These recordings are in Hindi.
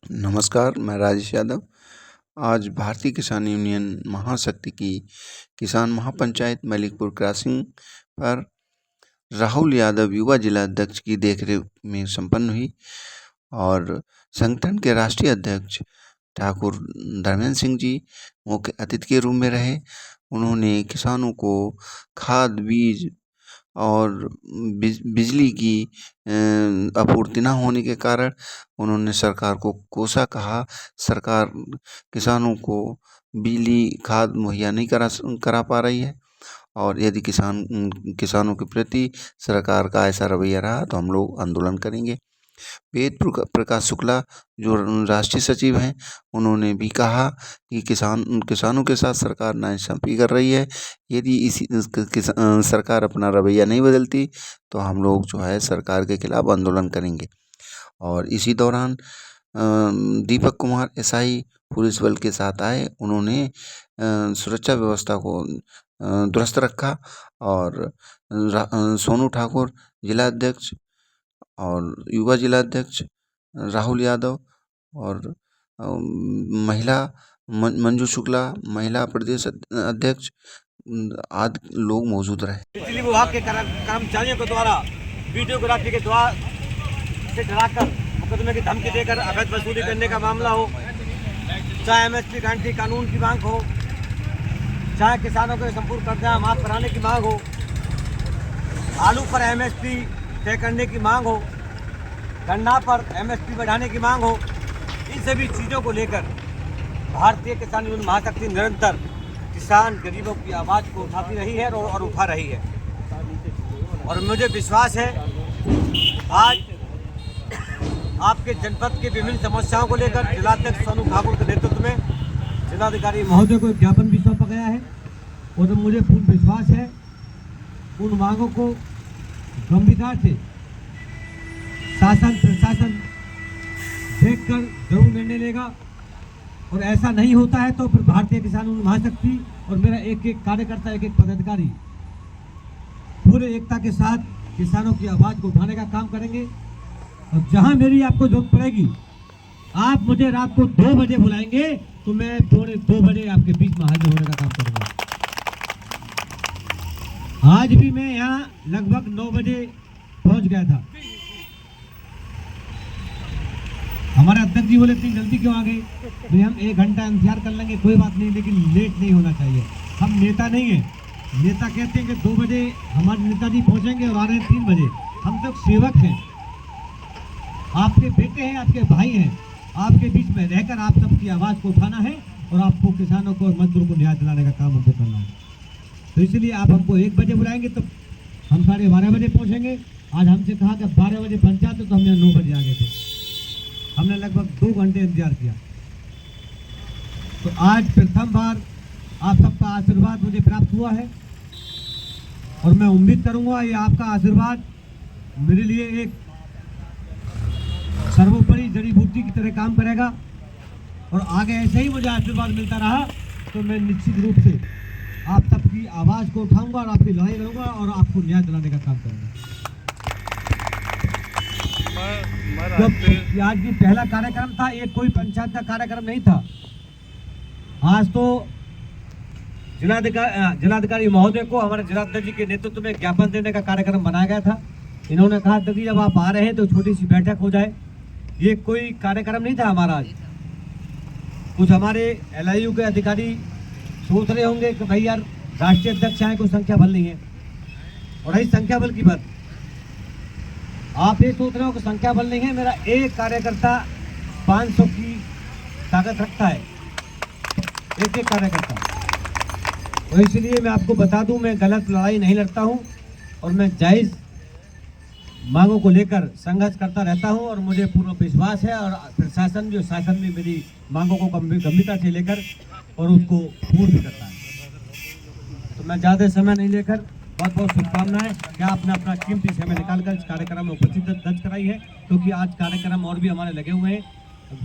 नमस्कार, मैं राजेश यादव। आज भारतीय किसान यूनियन महाशक्ति की किसान महापंचायत मलिकपुर क्रॉसिंग पर राहुल यादव युवा जिला अध्यक्ष की देखरेख में संपन्न हुई और संगठन के राष्ट्रीय अध्यक्ष ठाकुर धर्मेंद्र सिंह जी मुख्य अतिथि के रूप में रहे। उन्होंने किसानों को खाद, बीज और बिजली की आपूर्ति न होने के कारण उन्होंने सरकार को कोसा कहा। सरकार किसानों को बिजली, खाद मुहैया नहीं करा पा रही है और यदि किसानों के प्रति सरकार का ऐसा रवैया रहा तो हम लोग आंदोलन करेंगे। वेद प्रकाश शुक्ला जो राष्ट्रीय सचिव हैं, उन्होंने भी कहा कि किसानों के साथ सरकार नाइंसाफ़ी कर रही है। यदि सरकार अपना रवैया नहीं बदलती तो हम लोग जो है सरकार के खिलाफ आंदोलन करेंगे। और इसी दौरान दीपक कुमार एसआई पुलिस बल के साथ आए। उन्होंने सुरक्षा व्यवस्था को दुरुस्त रखा और सोनू ठाकुर जिला अध्यक्ष और युवा जिला अध्यक्ष राहुल यादव और महिला मंजू शुक्ला, महिला प्रदेश अध्यक्ष आदि लोग मौजूद रहे। बिजली विभाग के कर्मचारियों के द्वारा वीडियोग्राफी के द्वारा से डराकर मुकदमे की धमकी देकर अवैध वसूली करने का मामला हो, चाहे एमएसपी गारंटी कानून की मांग हो, चाहे किसानों के संपूर्ण कर्जा माफ कराने की मांग हो, आलू पर एमएसपी तय करने की मांग हो, गन्ना पर एमएसपी बढ़ाने की मांग हो, इन सभी चीज़ों को लेकर भारतीय किसान यूनियन महाशक्ति निरंतर किसान गरीबों की आवाज़ को उठाती रही है और उठा रही है। और मुझे विश्वास है आज आपके जनपद के विभिन्न समस्याओं को लेकर जिलाध्यक्ष सोनू ठाकुर के नेतृत्व में जिलाधिकारी महोदय को एक ज्ञापन भी सौंपा गया है और मुझे पूर्ण विश्वास है उन मांगों को गंभीरता से शासन प्रशासन देखकर जरूर निर्णय लेगा। और ऐसा नहीं होता है तो फिर भारतीय किसान महाशक्ति और मेरा एक एक कार्यकर्ता, एक एक पदाधिकारी पूरे एकता के साथ किसानों की आवाज़ को उठाने का काम करेंगे। और जहां मेरी आपको जरूरत पड़ेगी, आप मुझे रात को 2 बजे बुलाएंगे तो मैं 2:30 बजे आपके बीच में हाजिर होने का काम करूंगा। आज भी मैं यहाँ लगभग 9 बजे पहुंच गया था। हमारे अध्यक्ष जी बोले इतनी जल्दी क्यों आ गए? तो हम 1 घंटा इंतजार कर लेंगे, कोई बात नहीं, लेकिन लेट नहीं होना चाहिए। हम नेता नहीं हैं। नेता कहते हैं कि 2 बजे हमारे नेताजी पहुंचेंगे और आ रहे हैं 3 बजे। हम तो सेवक हैं, आपके बेटे हैं, आपके भाई हैं। आपके बीच में रहकर आप सबकी आवाज़ को उठाना है और आपको किसानों को और मजदूरों को न्याय दिलाने का काम हमको करना है। तो इसलिए आप हमको 1 बजे बुलाएंगे तो हम 12:30 बजे पहुँचेंगे। आज हमसे कहा कि 12 बजे पहुँच जाते तो हम यहाँ 9 बजे आ गए थे। हमने लगभग 2 घंटे इंतजार किया। तो आज प्रथम बार आप सबका आशीर्वाद मुझे प्राप्त हुआ है और मैं उम्मीद करूंगा ये आपका आशीर्वाद मेरे लिए एक सर्वोपरि जड़ी बूटी की तरह काम करेगा। और आगे ऐसे ही मुझे आशीर्वाद मिलता रहा तो मैं निश्चित रूप से आप सबकी आवाज़ को उठाऊंगा और आपकी लड़ाई लड़ूंगा और आपको न्याय दिलाने का काम करूंगा। तो आज भी पहला कार्यक्रम था, ये कोई पंचायत का कार्यक्रम नहीं था। आज तो जिलाधिकारी महोदय को हमारे जिलाध्यक्ष जी के नेतृत्व में ज्ञापन देने का कार्यक्रम बनाया गया था। इन्होंने कहा था कि जब आप आ रहे हैं तो छोटी सी बैठक हो जाए। ये कोई कार्यक्रम नहीं था हमारा। आज कुछ हमारे LIU के अधिकारी सोच रहे होंगे कि भाई यार राष्ट्रीय अध्यक्ष आए, कोई संख्या बल नहीं है। और रही संख्या बल की बात, आप ये सोच रहे हो कि संख्या बल नहीं है। मेरा एक कार्यकर्ता 500 की ताकत रखता है, एक कार्यकर्ता। और इसलिए मैं आपको बता दूं, मैं गलत लड़ाई नहीं लड़ता हूं और मैं जायज़ मांगों को लेकर संघर्ष करता रहता हूं। और मुझे पूर्ण विश्वास है और प्रशासन जो शासन भी मेरी मांगों को गंभीरता से लेकर और उसको पूर्ण भी करता है। तो मैं ज़्यादा समय नहीं लेकर, बहुत बहुत शुभकामनाएं कि आपने अपना कीमती समय निकालकर इस कार्यक्रम में उपस्थित दर्ज कराई है, क्योंकि आज कार्यक्रम और भी हमारे लगे हुए हैं।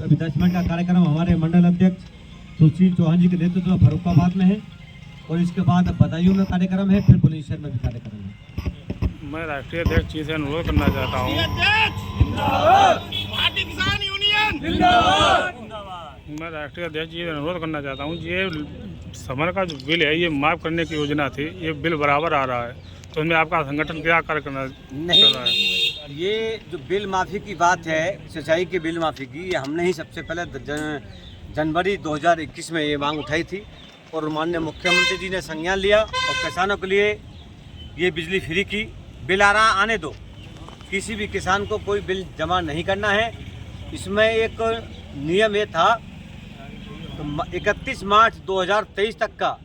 अभी 10 मिनट का कार्यक्रम हमारे मंडल अध्यक्ष सुशील चौहान जी के नेतृत्व में फर्रुखाबाद में है और इसके बाद बदायूं में कार्यक्रम है, फिर बुलंदशहर में भी कार्यक्रम है। मैं राष्ट्रीय अध्यक्ष जी से अनुरोध करना चाहता हूँ, भारतीय किसान यूनियन मैं राष्ट्रीय अध्यक्ष जी अनुरोध करना चाहता हूँ, ये समर का जो बिल है ये माफ़ करने की योजना थी, ये बिल बराबर आ रहा है, तो उसमें आपका संगठन क्या कार्य करना नहीं, कर रहा है? ये जो बिल माफ़ी की बात है, सिंचाई के बिल माफ़ी की, ये हमने ही सबसे पहले जनवरी 2021 में ये मांग उठाई थी और माननीय मुख्यमंत्री जी ने संज्ञान लिया और किसानों के लिए ये बिजली फ्री की। बिल आ रहा आने दो, किसी भी किसान को कोई बिल जमा नहीं करना है। इसमें एक नियम ये था, 31 मार्च 2023 तक का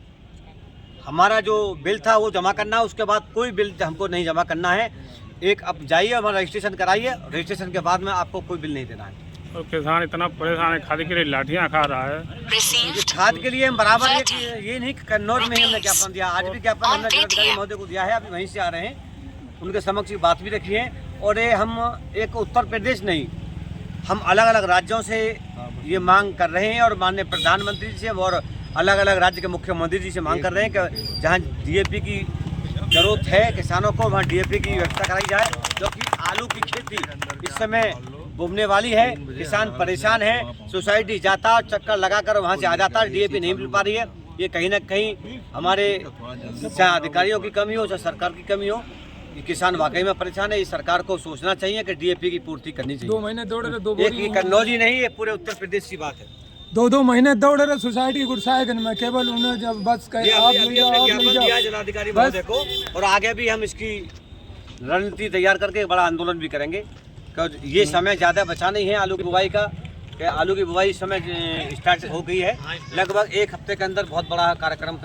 हमारा जो बिल था वो जमा करना है, उसके बाद कोई बिल हमको नहीं जमा करना है। एक अब जाइए हमारा रजिस्ट्रेशन कराइए, रजिस्ट्रेशन के बाद में आपको कोई बिल नहीं देना है। और किसान इतना परेशान है, खाद के लिए लाठियाँ खा रहा है। ये खाद के लिए हम बराबर ये नहीं कन्नौज में ही हमने ज्ञापन दिया, आज भी ज्ञापन हमने जिलाधिकारी महोदय को दिया है, अभी वहीं से आ रहे हैं, उनके समक्ष ये बात भी रखी है। और ये हम एक उत्तर प्रदेश नहीं, हम अलग अलग राज्यों से ये मांग कर रहे हैं और माननीय प्रधानमंत्री जी से और अलग अलग राज्य के मुख्यमंत्री जी से मांग कर रहे हैं कि जहाँ डीएपी की जरूरत है किसानों को, वहाँ डीएपी की व्यवस्था कराई जाए, क्योंकि आलू की खेती इस समय बुनने वाली है। किसान परेशान है, सोसाइटी जाता चक्कर लगाकर वहाँ से आ जाता, डीएपी नहीं मिल पा रही है। ये कहीं ना कहीं हमारे चाहे अधिकारियों की कमी हो चाहे सरकार की कमी हो, ये किसान वाकई में परेशान है। इस सरकार को सोचना चाहिए कि डीएपी की पूर्ति करनी चाहिए। 2 महीने दौड़ रहे, 2 एक कन्नौज ही नहीं, ये पूरे उत्तर प्रदेश की बात है। 2 महीने दौड़ रहे सोसाइटी गुरसाएगंज में, केवल उन्हें जब बस कहे आप ले जाओ, ज्ञापन दिया जिलाधिकारी महोदय को और आगे भी हम इसकी रणनीति तैयार करके बड़ा आंदोलन भी करेंगे, क्योंकि ये समय ज़्यादा बचा नहीं है आलू की बुवाई का। कि आलू की बुवाई इस समय स्टार्ट हो गई है, लगभग 1 हफ्ते के अंदर बहुत बड़ा कार्यक्रम